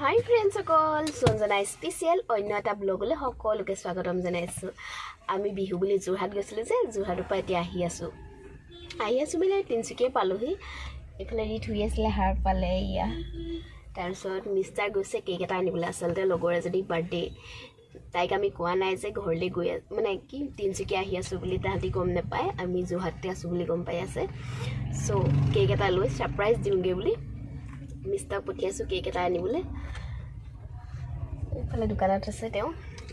হাই friends সকল Sanjana special অন্য এটা ব্লগলৈ সকলোকে স্বাগতম জনাইছোঁ আমি বিহু বুলি যোৰহাট গৈছিলোঁ যে যোৰহাটৰ পৰা এতিয়া আহি আছোঁ মানে তিনিচুকীয়া পালোহি এইফালে ৰিত হৈ আছিলে হাৰ পালে ইয়া তাৰপিছত মিষ্টাৰ গৈছে কেক এটা আনিবলৈ আচলতে লগৰ এজনী বাৰ্থডে তাইক আমি কোৱা নাই যে ঘৰলৈ গৈ মানে কি তিনিচুকীয়া আহি আছোঁ বুলি তাহাঁতি গম নাপায় আমি যোৰহাটতে আছোঁ বুলি গম পাই আছে চ' কেক এটা লৈ ছাৰপ্ৰাইজ দিওঁগৈ বুলি মিষ্টাক পঠিয়াইছোঁ কেক এটা আনিবলৈ এইফালে দোকানত আছে তেওঁ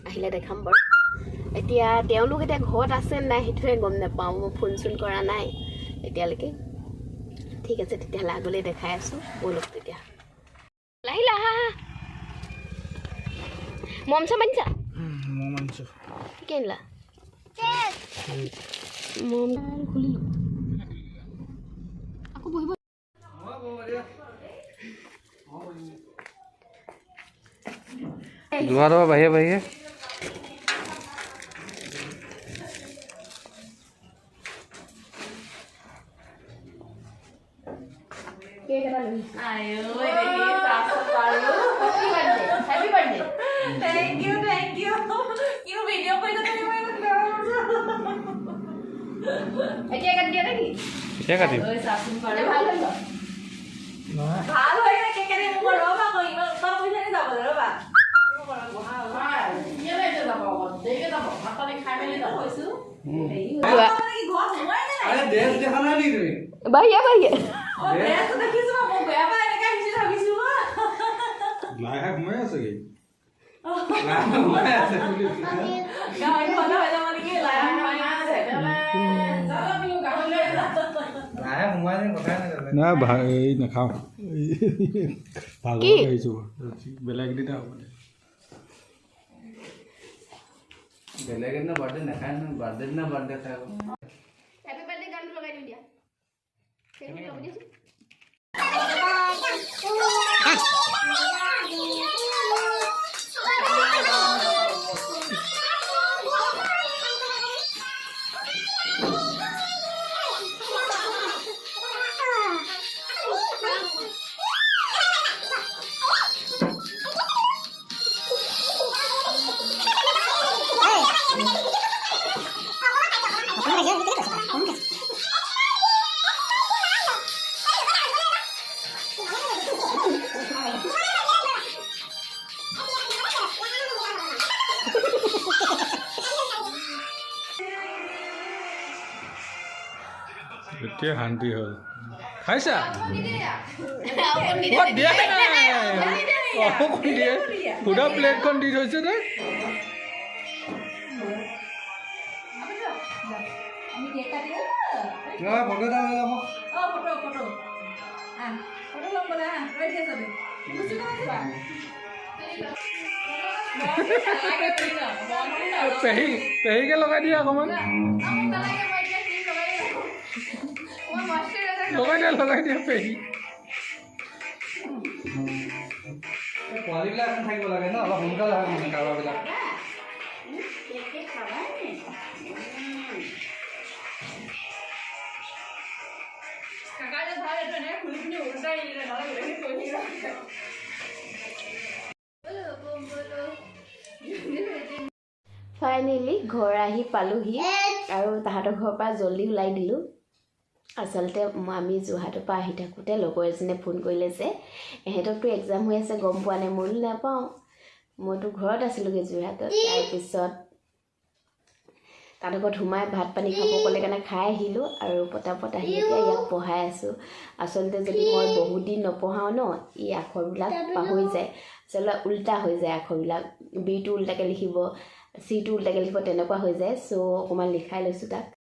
আহিলে দেখাম বাৰু এতিয়া তেওঁলোক এতিয়া ঘৰত আছে নাই সেইটোৱে গম নাপাওঁ মই ফোন চোন কৰা নাই এতিয়ালৈকে ঠিক আছে তেতিয়াহ'লে আগলৈ দেখাই আছোঁ ব'লক তেতিয়া আহিলা হা মম চম আনিছা মম আনিছোঁ কি আনিলা মম খুলিলোঁ আকৌ বহিব যোৱাটো বাহিৰে বাহিৰে Thank you. You video ko ito এতিয়া কাটি দিয়া নেকি এতিয়া কাটিম ভাল হয় না কেক কাটি মোৰ ৰবা কই ইমান উত্তৰ পইচা নি যাব ৰবা বাহিয়া নাই এই নাখাওঁ ভাগৰ আহিছোঁ বেলেগ দিনা হ'ব বেলেগ দিনা বাৰ্থডে নাখায় নহয় বাৰ্থডে দিনা বাৰ্থডে খাই হেপী বাৰ্থডে গানটো লগাই দিওঁ দিয়া এতিয়া শান্তি হ'ল খাইছা সুধা প্লেটখন দি থৈছে দে পেহীকে লগাই দিয়া অকণমান লগাই দিয়া পেহী পোৱালিবিলাক থাকিব লাগে ন অলপ সোনকালে হয় মানে কাৰোবাৰবিলাক ফাইনেলি ঘৰ আহি পালোহি আৰু তাহাঁতৰ ঘৰৰ পৰা জল্দি ওলাই দিলোঁ আচলতে আমি যোৰহাটৰ পৰা আহি থাকোঁতে লগৰ এজনে ফোন কৰিলে যে এহেঁতকতো এক্সাম হৈ আছে গম পোৱা নাই মইও নাপাওঁ মইতো ঘৰত আছিলোঁগৈ যোৰহাটত তাৰপিছত তাহাঁতৰ ঘৰত সোমাই ভাত পানী খাব ক'লে কাৰণে খাই আহিলোঁ আৰু পটাপট আহি এতিয়া ইয়াক পঢ়াই আছোঁ আচলতে যদি মই বহুত দিন নপঢ়াওঁ ন এই আখৰবিলাক পাহৰি যায় আচলতে উল্টা হৈ যায় আখৰবিলাক বিটো উল্টাকৈ লিখিব চিটো উল্টাকৈ লিখিব তেনেকুৱা হৈ যায় চ' অকণমান লিখাই লৈছোঁ তাক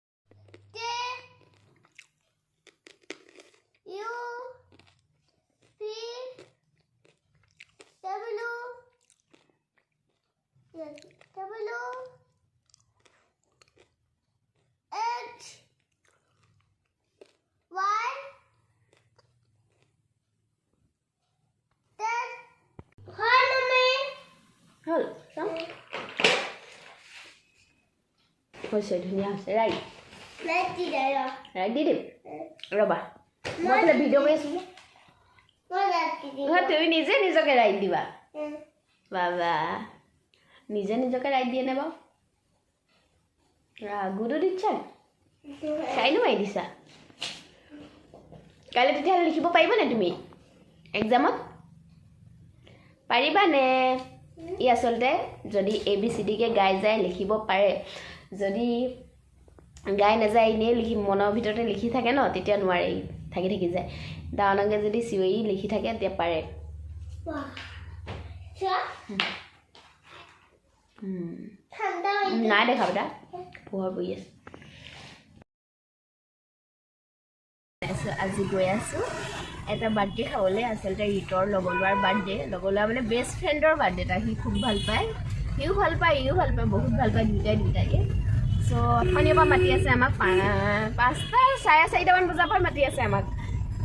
হ'ল হৈছে ধুনীয়া হৈছে ৰাইট ৰাইট দি দিম ৰ'বা মই ভিডিঅ' কৰি আছোঁ তুমি নিজে নিজকে ৰাইট দিবা বাবা নিজে নিজকে ৰাইট দিয়ে নে বাৰু গুডো দিছা চাইনো মাৰি দিছা কাইলৈ তেতিয়াহ'লে লিখিব পাৰিবানে তুমি এক্সামত পাৰিবানে ই আচলতে যদি ABCDকে গাই যায় লিখিব পাৰে যদি গাই নাযায় এনেই লিখি মনৰ ভিতৰতে লিখি থাকে ন তেতিয়া নোৱাৰে থাকি যায় ডাঙৰকে যদি চিঞৰি লিখি থাকে তেতিয়া পাৰে নাই দেখা বেটা পোহৰ পৰি আছে আজি গৈ আছোঁ এটা বাৰ্থডে খাবলৈ আচলতে ৰিতৰ লগলোৱাৰ বাৰ্থডে লগলোৱা মানে বেষ্ট ফ্ৰেণ্ডৰ বাৰ্থডে এটা সি খুব ভাল পায় সিও ভাল পায় ইও ভাল পায় বহুত ভাল পায় দুইটাকে চ' অথনিৰ পৰা মাতি আছে আমাক 5টা 4:30মান বজাৰ পৰা মাতি আছে আমাক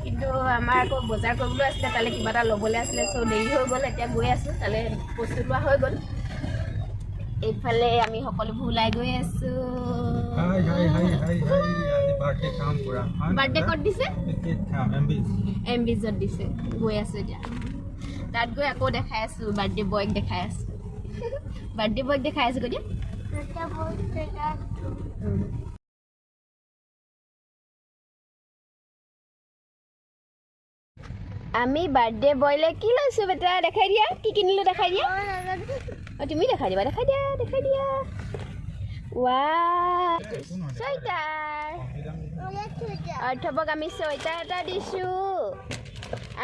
কিন্তু আমাৰ আকৌ বজাৰ কৰিবলৈ আছিলে তালৈ কিবা এটা ল'বলৈ আছিলে চ' দেৰি হৈ গ'ল এতিয়া গৈ আছোঁ তালৈ বস্তু লোৱা হৈ গ'ল এইফালে আমি সকলোবোৰ ওলাই গৈ আছোঁ বাৰ্থডে ক'ত দিছে MBজত দিছে গৈ আছোঁ এতিয়া তাত গৈ আকৌ দেখাই আছোঁ বাৰ্থডে বয়ক দেখাই আছোঁ বাৰ্থডে বয়ক দেখাই আছোঁ কৈ দিয়া আমি বাৰ্থডে বয়লে কি লৈছোঁ বেটা দেখাই দিয়া কি কিনিলোঁ দেখাই দিয়া তুমি দেখাই দিয়া ৱাও চুৱেটাৰ অৰ্থৱক আমি চুৱেটাৰ এটা দিছোঁ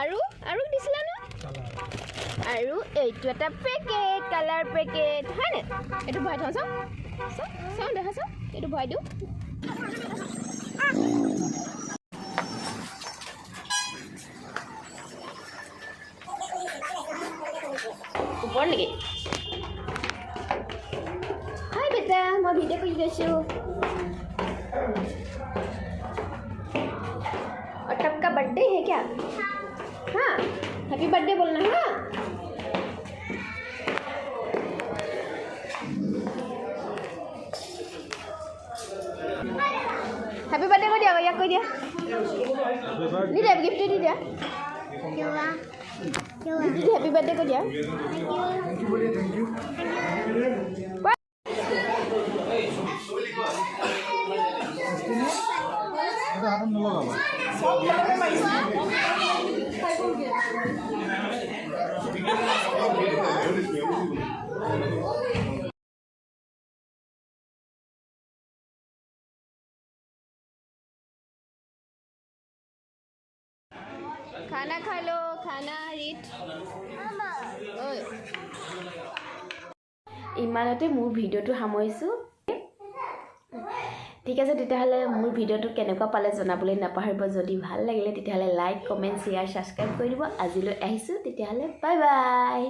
আৰু দিছিলা ন আৰু এইটো এটা পেকেট কালাৰ পেকেট হয়নে এইটো ভৰাই থওঁ চাওঁ দেখা চাওঁ এইটো ভৰাই দিওঁ ওপৰ নেকি হাই বেটা মই ভিডিঅ' কৰি গৈছোঁ और तब का बर्थडे है क्या हाँ हैप्पी बर्थडे बोलना हाँ हैप्पी बर्थडे को दिया भैया कोई दिया नहीं दिया गिफ्ट नहीं दिया हैप्पी बर्थडे को दिया खाना खा लो खाना रीत ইমানতে মোৰ ভিডিঅ'টো সামৰিছোঁ ঠিক আছে তেতিয়াহ'লে মোৰ ভিডিঅ'টো কেনেকুৱা পালে জনাবলৈ নাপাহৰিব যদি ভাল লাগিলে তেতিয়াহ'লে লাইক কমেণ্ট শ্বেয়াৰ ছাবস্ক্ৰাইব কৰি দিব আজিলৈ আহিছোঁ তেতিয়াহ'লে বাই বাই